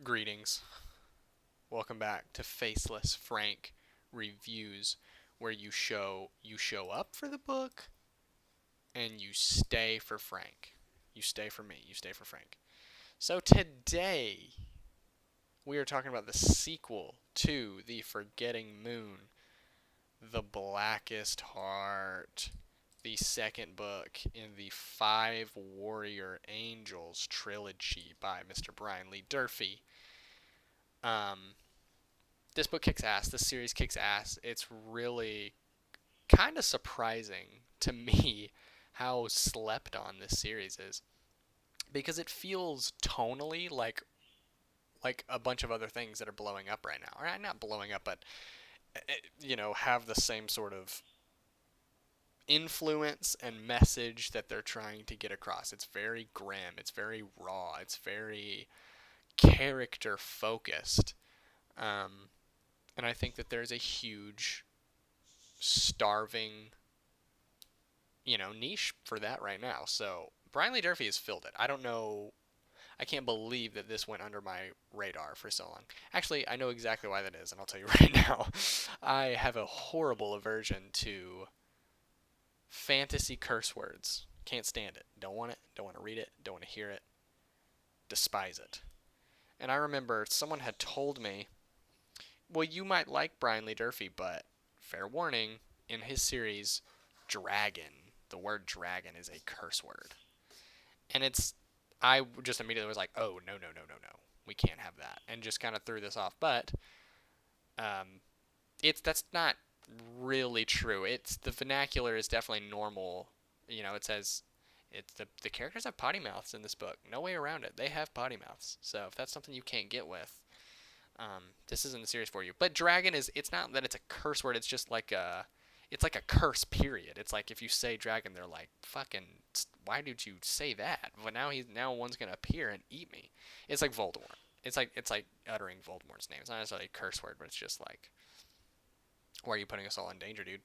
Greetings. Welcome back to Faceless Frank Reviews, where you show up for the book and you stay for Frank. You stay for me, you stay for Frank. So today we are talking about the sequel to The Forgetting Moon, The Blackest Heart, the second book in the Five Warrior Angels trilogy by Mr. Brian Lee Durfee. Um, this book kicks ass. This series kicks ass. It's really kind of surprising to me how slept on this series is because it feels tonally like a bunch of other things that are blowing up right now. Or not blowing up, but have the same sort of influence and message that they're trying to get across. It's very grim, it's very raw, it's very character focused. Um, and I think that there's a huge starving, niche for that right now. So Brian Lee Durfee has filled it. I don't know. I can't believe that this went under my radar for so long. Actually, I know exactly why that is, and I'll tell you right now. I have a horrible aversion to fantasy curse words. Can't stand it. Don't want it. Don't want to read it. Don't want to hear it. Despise it. And I remember someone had told me, well, you might like Brian Lee Durfee, but fair warning, in his series, dragon, the word dragon is a curse word. And I just immediately was like, oh, no, no, no, no, no. We can't have that. And just kind of threw this off. But um, that's not really true. The vernacular is definitely normal. It says the characters have potty mouths in this book. No way around it. They have potty mouths. So if that's something you can't get with, this isn't the series for you. But dragon it's not that it's a curse word. It's like a curse, period. It's like if you say dragon, they're like, fucking, why did you say that? But now one's gonna appear and eat me. It's like Voldemort. It's like uttering Voldemort's name. It's not necessarily a curse word, but it's just like, why are you putting us all in danger, dude?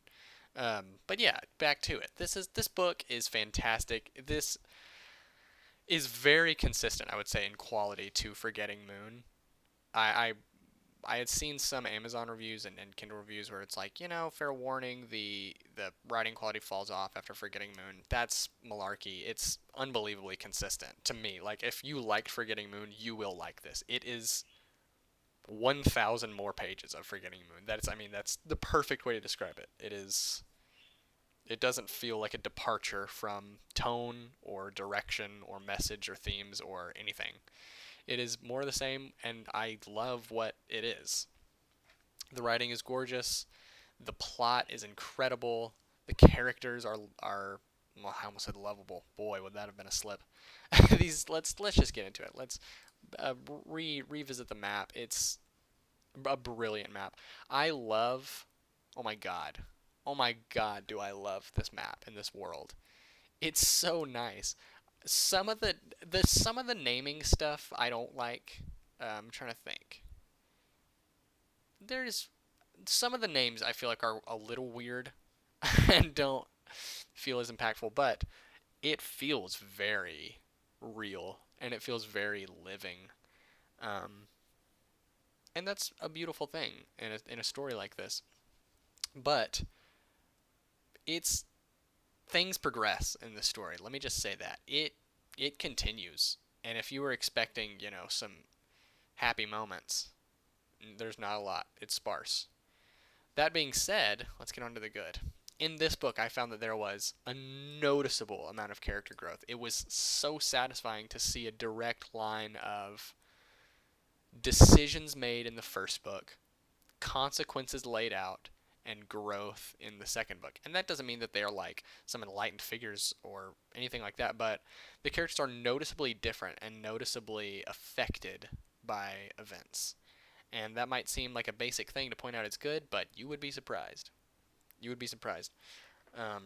But yeah, back to it. This book is fantastic. This is very consistent, I would say, in quality to Forgetting Moon. I I had seen some Amazon reviews and Kindle reviews where it's like, fair warning, the writing quality falls off after Forgetting Moon. That's malarkey. It's unbelievably consistent to me. Like, if you liked Forgetting Moon, you will like this. It is 1,000 more pages of Forgetting Moon. That's the perfect way to describe it. It doesn't feel like a departure from tone or direction or message or themes or anything. It is more of the same, and I love what it is. The writing is gorgeous. The plot is incredible. The characters are well, I almost said lovable. Boy, would that have been a slip. These let's just get into it. Let's revisit the map. It's a brilliant map. I love. Oh my god. Oh my god, do I love this map and this world. It's so nice. Some of the naming stuff I don't like. I'm trying to think. There's some of the names I feel like are a little weird and don't feel as impactful, but it feels very real and it feels very living. Um, and that's a beautiful thing in a story like this. But it's things progress in the story. Let me just say that it continues. And if you were expecting, some happy moments, there's not a lot. It's sparse. That being said, let's get on to the good. In this book, I found that there was a noticeable amount of character growth. It was so satisfying to see a direct line of decisions made in the first book, consequences laid out, and growth in the second book. And that doesn't mean that they are like some enlightened figures or anything like that, but the characters are noticeably different and noticeably affected by events. And that might seem like a basic thing to point out it's good, but you would be surprised. You would be surprised. Um,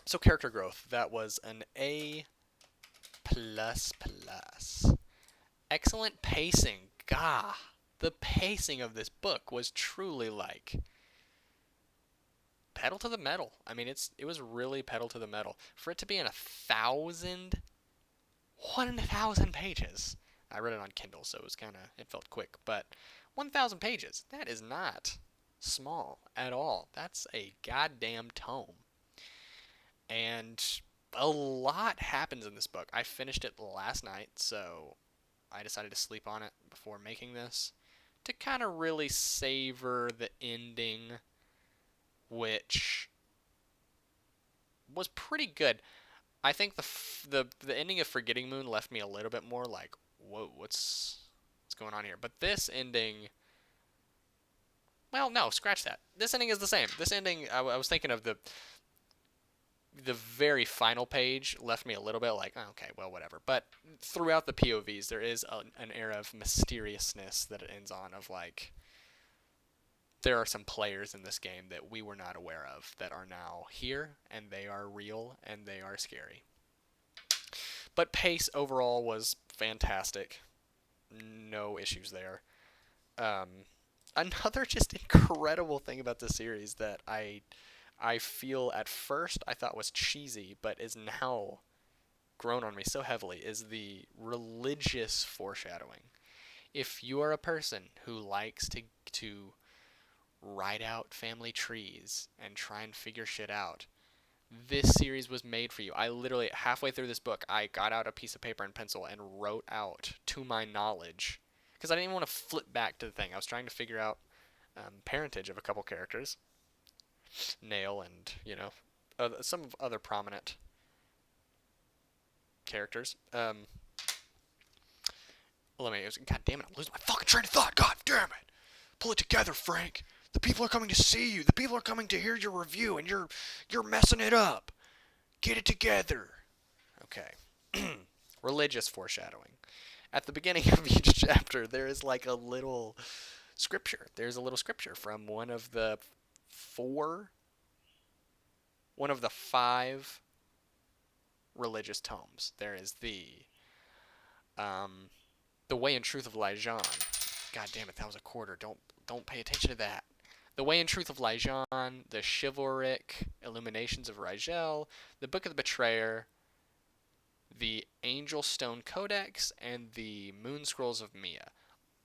so character growth, that was an A plus plus. Excellent pacing. Gah, the pacing of this book was truly like pedal to the metal. It was really pedal to the metal for it to be in 1,000 pages. I read it on Kindle, so it felt quick. But 1,000 pages, that is not small at all. That's a goddamn tome. And a lot happens in this book. I finished it last night, so I decided to sleep on it before making this to kind of really savor the ending, which was pretty good. I think the ending of Forgetting Moon left me a little bit more like, whoa, what's going on here? But this ending, well, no, scratch that. This ending is the same. This ending, I was thinking of the very final page left me a little bit like, oh, okay, well, whatever. But throughout the POVs, there is an era of mysteriousness that it ends on, of like, there are some players in this game that we were not aware of that are now here, and they are real, and they are scary. But pace overall was fantastic. No issues there. Um, Another just incredible thing about this series that I feel at first I thought was cheesy, but is now grown on me so heavily, is the religious foreshadowing. If you are a person who likes to write out family trees and try and figure shit out, this series was made for you. I literally, halfway through this book, I got out a piece of paper and pencil and wrote out, to my knowledge, because I didn't even want to flip back to the thing. I was trying to figure out parentage of a couple characters, Nail and, some of other prominent characters. God damn it, I'm losing my fucking train of thought. God damn it. Pull it together, Frank. The people are coming to see you. The people are coming to hear your review, and you're messing it up. Get it together. Okay. Religious foreshadowing. At the beginning of each chapter, there is like a little scripture. There's a little scripture from one of the five religious tomes. There is the Way and Truth of Lijon. God damn it, that was a quarter. Don't pay attention to that. The Way and Truth of Lijon, the Chivalric Illuminations of Rigel, the Book of the Betrayer, the Angel Stone Codex, and the Moon Scrolls of Mia.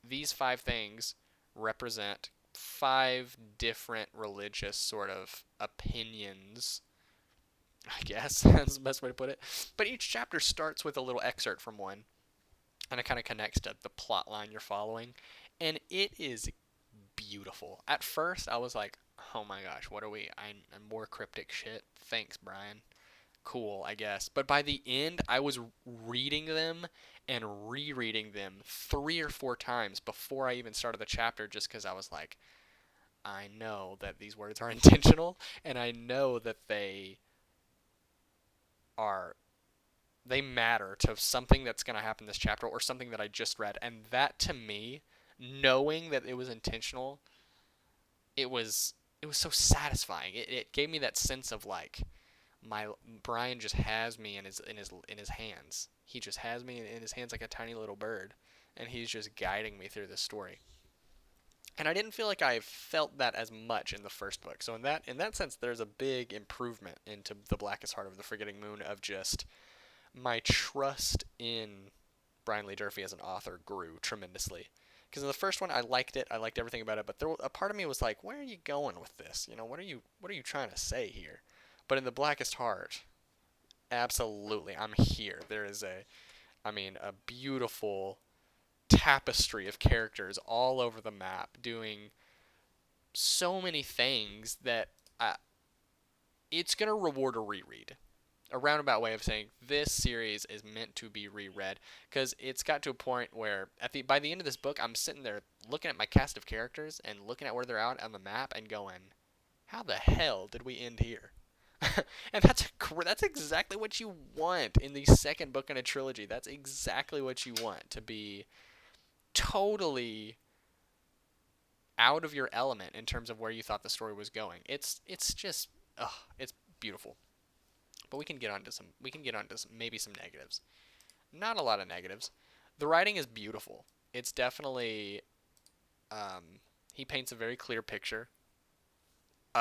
These five things represent five different religious sort of opinions, I guess. That's the best way to put it. But each chapter starts with a little excerpt from one, and it kind of connects to the plot line you're following. And it is beautiful. At first, I was like, oh my gosh, what are we? I'm more cryptic shit. Thanks, Brian. Cool, I guess. But by the end, I was reading them and rereading them 3 or 4 times before I even started the chapter, just because I was like, I know that these words are intentional, and I know that they matter to something that's going to happen this chapter or something that I just read. And that, to me, knowing that it was intentional, it was so satisfying. It gave me that sense of like, my Brian just has me in his hands. He just has me in his hands like a tiny little bird, and he's just guiding me through this story. And I didn't feel like I felt that as much in the first book. So in that sense, there's a big improvement into The Blackest Heart of the Forgetting Moon, of just my trust in Brian Lee Durfee as an author grew tremendously. Because in the first one, I liked it. I liked everything about it. But a part of me was like, where are you going with this? What are you trying to say here? But in The Blackest Heart, absolutely, I'm here. There is a beautiful tapestry of characters all over the map doing so many things that it's going to reward a reread. A roundabout way of saying this series is meant to be reread, because it's got to a point where by the end of this book, I'm sitting there looking at my cast of characters and looking at where they're at on the map and going, how the hell did we end here? And that's exactly what you want in the second book in a trilogy. That's exactly what you want, to be totally out of your element in terms of where you thought the story was going. It's just it's beautiful. But we can get onto some maybe some negatives. Not a lot of negatives. The writing is beautiful. It's definitely he paints a very clear picture.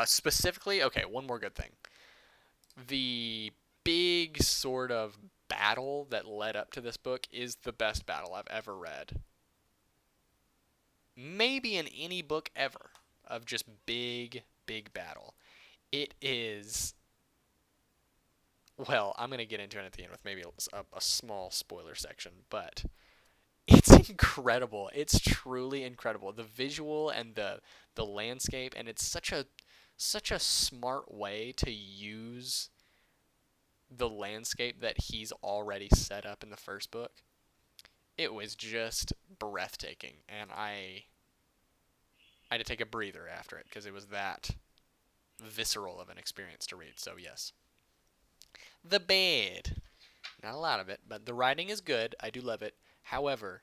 Specifically, okay, one more good thing. The big sort of battle that led up to this book is the best battle I've ever read. Maybe in any book ever of just big, big battle. It is. Well, I'm going to get into it at the end with maybe a small spoiler section, but it's incredible. It's truly incredible. The visual and the landscape, and it's such a smart way to use the landscape that he's already set up in the first book. It was just breathtaking, and I had to take a breather after it because it was that visceral of an experience to read. So yes, the bed. Not a lot of it, but the writing is good. I do love it. However,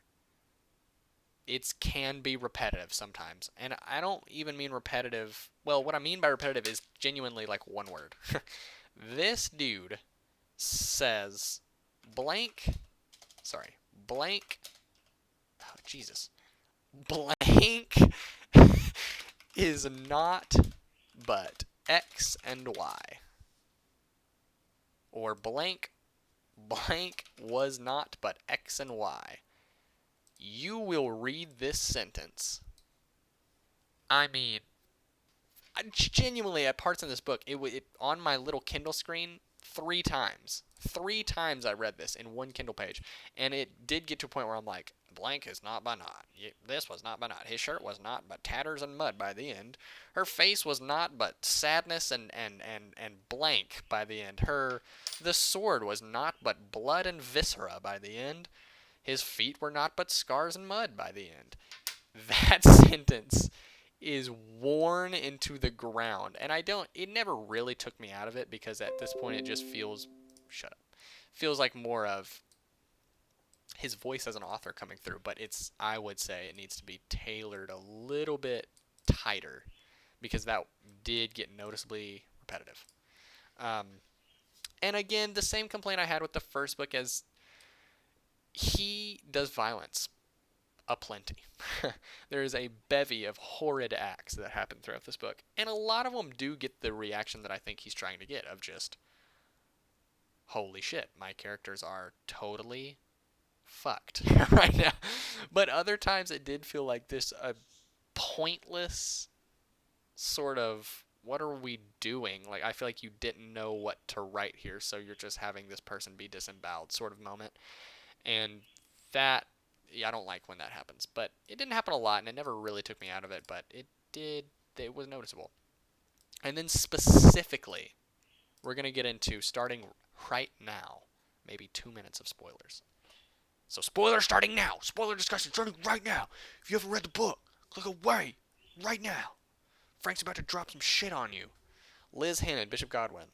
it can be repetitive sometimes. And I don't even mean repetitive. Well, what I mean by repetitive is genuinely like one word. This dude says blank. Sorry. Blank. Oh, Jesus. Blank is not but X and Y. Or blank was not but X and Y. You will read this sentence. I mean, genuinely, at parts in this book, it on my little Kindle screen 3 times. 3 times I read this in one Kindle page, and it did get to a point where I'm like, blank is not but not. This was not but not. His shirt was not but tatters and mud by the end. Her face was not but sadness and blank by the end. The sword was not but blood and viscera by the end. His feet were not but scars and mud by the end. That sentence is worn into the ground, and it never really took me out of it, because at this point it just feels like more of his voice as an author coming through, but I would say it needs to be tailored a little bit tighter, because that did get noticeably repetitive. And again, the same complaint I had with the first book, as he does violence aplenty. There is a bevy of horrid acts that happen throughout this book, and a lot of them do get the reaction that I think he's trying to get, of just, holy shit, my characters are totally fucked right now. But other times it did feel like this pointless sort of, what are we doing? Like, I feel like you didn't know what to write here, so you're just having this person be disemboweled sort of moment. And that, I don't like when that happens. But it didn't happen a lot, and it never really took me out of it, but it was noticeable. And then specifically, we're going to get into, starting right now, maybe 2 minutes of spoilers. So spoilers starting now. Spoiler discussion starting right now. If you haven't read the book, click away right now. Frank's about to drop some shit on you. Liz Hannon, Bishop Godwin,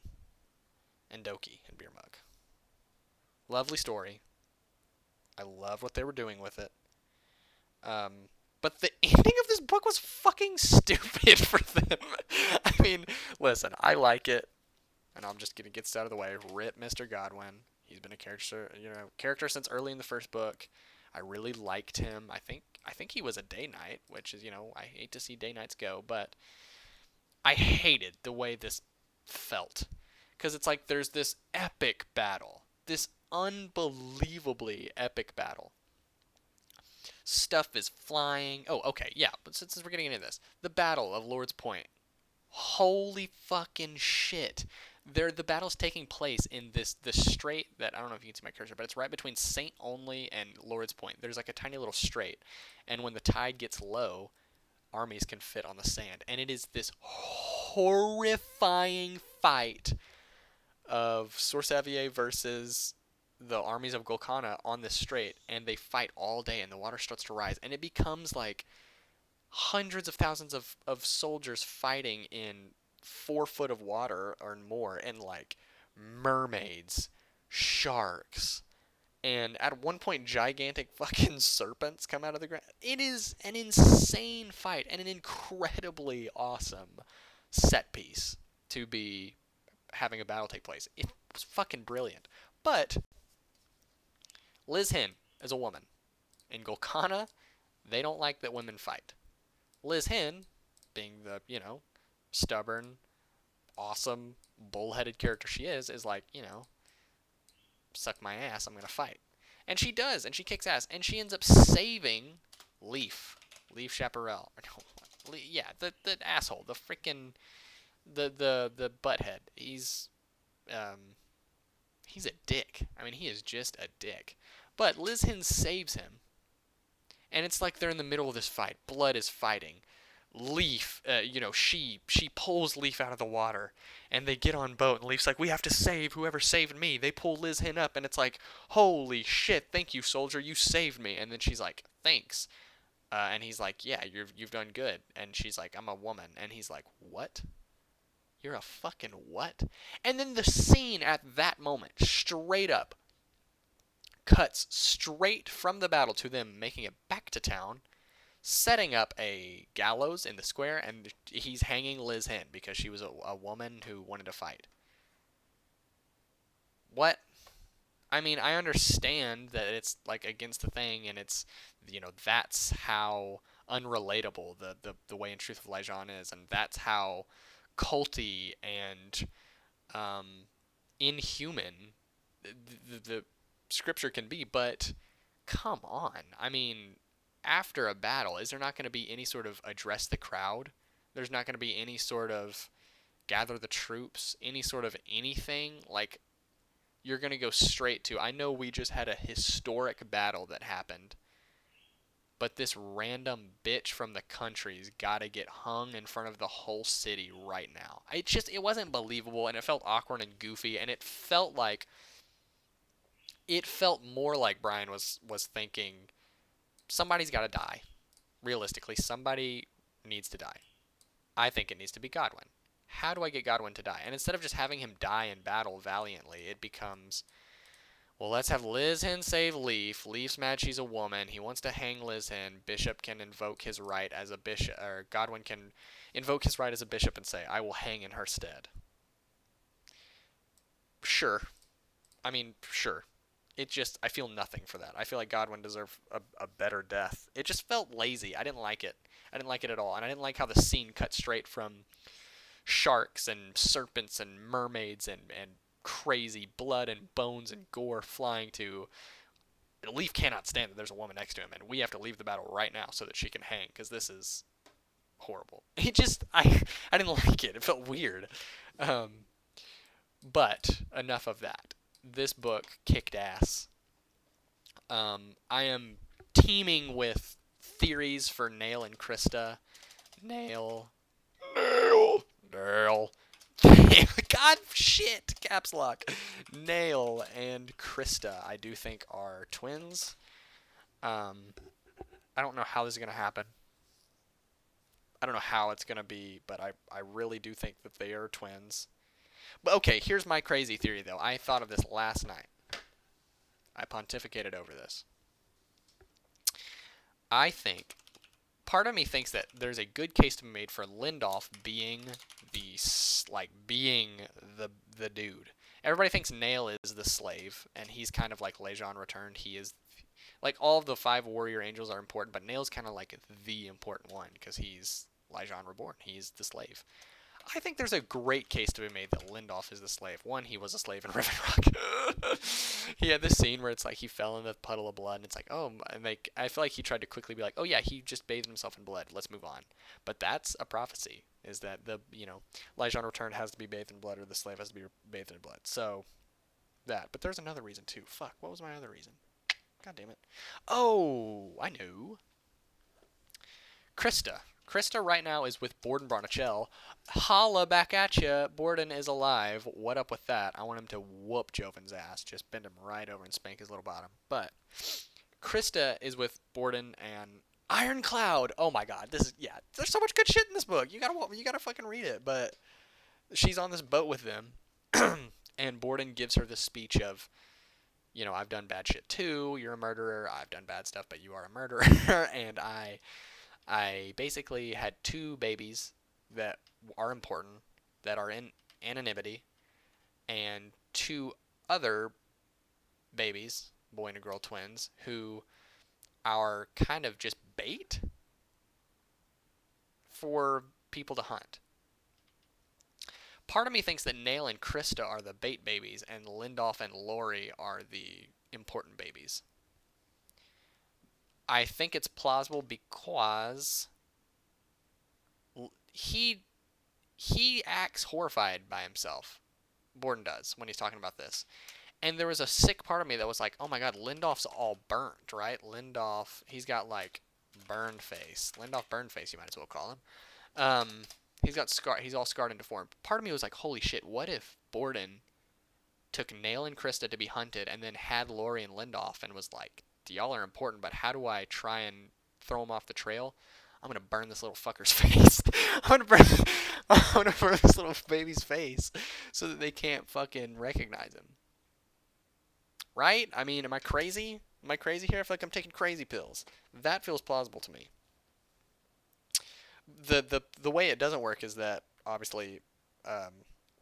and Doki and Beer Mug. Lovely story. I love what they were doing with it. But the ending of this book was fucking stupid for them. I mean, listen, I like it, and I'm just gonna get this out of the way. Rip Mr. Godwin. He's been a character since early in the first book. I really liked him. I think he was a day knight, which is, I hate to see day knights go, but I hated the way this felt, because it's like there's this epic battle, this unbelievably epic battle. Stuff is flying. Oh, okay, yeah. But since we're getting into this, the Battle of Lord's Point. Holy fucking shit! The battle's taking place in this strait that, I don't know if you can see my cursor, but it's right between Saint Only and Lord's Point. There's like a tiny little strait, and when the tide gets low, armies can fit on the sand, and it is this horrifying fight of Sorsavier versus the armies of Golconda on this strait, and they fight all day, and the water starts to rise, and it becomes like hundreds of thousands of soldiers fighting in 4 foot of water or more, and like mermaids, sharks, and at one point gigantic fucking serpents come out of the ground. It is an insane fight and an incredibly awesome set piece to be having a battle take place. It was fucking brilliant. But Liz Hen is a woman. In Golconda, they don't like that women fight. Liz Hen, being the, stubborn, awesome, bullheaded character she is like, suck my ass, I'm going to fight. And she does, and she kicks ass, and she ends up saving Leaf. Leaf Chaparral. Yeah, the asshole, the freaking, the butthead. Um, he's a dick. I mean, he is just a dick. But Liz Hyn saves him, and it's like they're in the middle of this fight. Blood is fighting. Leaf, she pulls Leaf out of the water, and they get on boat, and Leaf's like, we have to save whoever saved me. They pull Liz Hyn up, and it's like, holy shit, thank you, soldier, you saved me. And then she's like, thanks. And he's like, yeah, you've done good. And she's like, I'm a woman. And he's like, what? You're a fucking what? And then the scene at that moment, straight up, cuts straight from the battle to them making it back to town, setting up a gallows in the square, and he's hanging Liz Hyn because she was a woman who wanted to fight. What? I mean, I understand that it's like against the thing, and it's, that's how unrelatable the way in Truth of Lejean is, and that's how culty and inhuman the scripture can be. But come on, I mean, after a battle, is there not going to be any sort of address the crowd? There's not going to be any sort of gather the troops, any sort of anything? Like, you're going to go straight to, I know we just had a historic battle that happened, but this random bitch from the country's got to get hung in front of the whole city right now. It wasn't believable, and it felt awkward and goofy, and it felt more like Brian was thinking, somebody's got to die. Realistically, somebody needs to die. I think it needs to be Godwin. How do I get Godwin to die? And instead of just having him die in battle valiantly, it becomes, well, let's have Liz Hyn save Leaf. Leaf's mad she's a woman. He wants to hang Liz Hyn. Bishop can invoke his right as a bishop, or Godwin can invoke his right as a bishop and say, I will hang in her stead. Sure. I mean, sure. I feel nothing for that. I feel like Godwin deserved a better death. It just felt lazy. I didn't like it. I didn't like it at all. And I didn't like how the scene cut straight from sharks and serpents and mermaids and crazy blood and bones and gore flying to, Leaf cannot stand that there's a woman next to him, and we have to leave the battle right now so that she can hang, because this is horrible. I didn't like it. It felt weird. But enough of that. This book kicked ass. I am teeming with theories for Nail and Krista. Nail. God, shit, caps lock. Nail and Krista, I do think, are twins. I don't know how this is going to happen. I don't know how it's going to be, but I really do think that they are twins. But okay, here's my crazy theory, though. I thought of this last night. I pontificated over this. I think, part of me thinks that there's a good case to be made for Lindolf being the dude. Everybody thinks Nail is the slave, and he's kind of like Lejean Returned. He is, like, all of the 5 warrior angels are important, but Nail's kind of like the important one, because he's Lejean Reborn. He's the slave. I think there's a great case to be made that Lindolf is the slave. One, he was a slave in Riven Rock. He had this scene where it's like he fell in the puddle of blood, and it's like, oh, and like, I feel like he tried to quickly be like, oh yeah, he just bathed himself in blood. Let's move on. But that's a prophecy, is that Lejean Returned has to be bathed in blood, or the slave has to be bathed in blood. So, that. But there's another reason too. Fuck, what was my other reason? God damn it. Oh, I know. Krista. Krista right now is with Borden Barnachel. Holla back at ya. Borden is alive. What up with that? I want him to whoop Joven's ass. Just bend him right over and spank his little bottom. But Krista is with Borden and Ironcloud. Oh my god. There's so much good shit in this book. You gotta fucking read it. But she's on this boat with them. And Borden gives her this speech of, I've done bad shit too. You're a murderer. I've done bad stuff, but you are a murderer. And I basically had 2 babies that are important, that are in anonymity, and 2 other babies, boy and a girl twins, who are kind of just bait for people to hunt. Part of me thinks that Nail and Krista are the bait babies, and Lindoff and Lori are the important babies. I think it's plausible because he he acts horrified by himself. Borden does when he's talking about this. And there was a sick part of me that was like, oh my god, Lindoff's all burnt, right? Lindoff, he's got like burned face. Lindoff burned face, you might as well call him. Um, he's got scar. He's all scarred into form. Part of me was like, holy shit, what if Borden took Nail and Krista to be hunted and then had Lori and Lindoff and was like, y'all are important, but how do I try and throw them off the trail? I'm gonna burn this little fucker's face. I'm gonna burn this little baby's face so that they can't fucking recognize him. Right? I mean, am I crazy? Am I crazy here? I feel like I'm taking crazy pills. That feels plausible to me. The way it doesn't work is that obviously, um,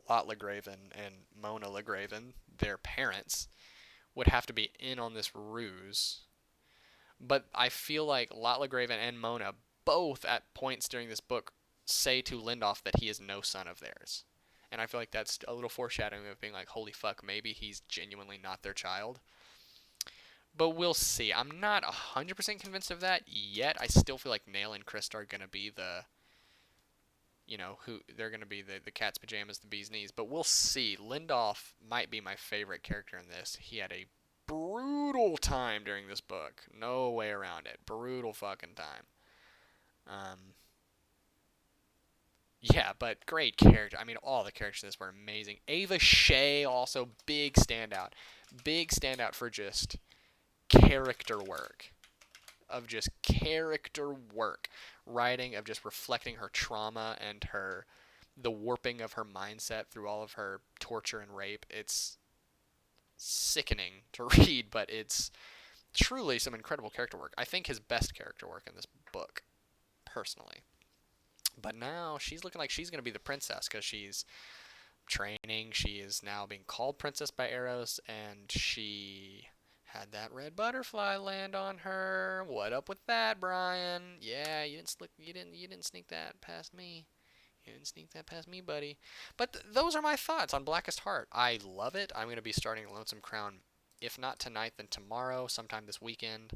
Lot LeGraven and Mona LeGraven, their parents, would have to be in on this ruse. But I feel like Lot LeGraven and Mona both at points during this book say to Lindoff that he is no son of theirs. And I feel like that's a little foreshadowing of being like, holy fuck, maybe he's genuinely not their child. But we'll see. I'm not 100% convinced of that yet. I still feel like Nail and Krista are going to be who they're going to be the cat's pajamas, the bee's knees. But we'll see. Lindoff might be my favorite character in this. He had a brutal time during this book. No way around it. Brutal fucking time. Um, yeah, but great character. I mean, all the characters in this were amazing. Ava Shea, also big standout. Big standout for just character work. Of just character work. Writing, of just reflecting her trauma and the warping of her mindset through all of her torture and rape. It's sickening to read, but it's truly some incredible character work. I think his best character work in this book, personally. But now she's looking like she's going to be the princess because she's training. She is now being called princess by Eros, and she had that red butterfly land on her. What up with that, Brian? Yeah, you didn't sneak that past me. You didn't sneak that past me, buddy. But those are my thoughts on Blackest Heart. I love it. I'm going to be starting Lonesome Crown, if not tonight, then tomorrow, sometime this weekend.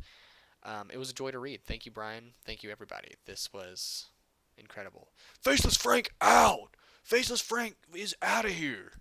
It was a joy to read. Thank you, Brian. Thank you, everybody. This was incredible. Faceless Frank out! Faceless Frank is out of here!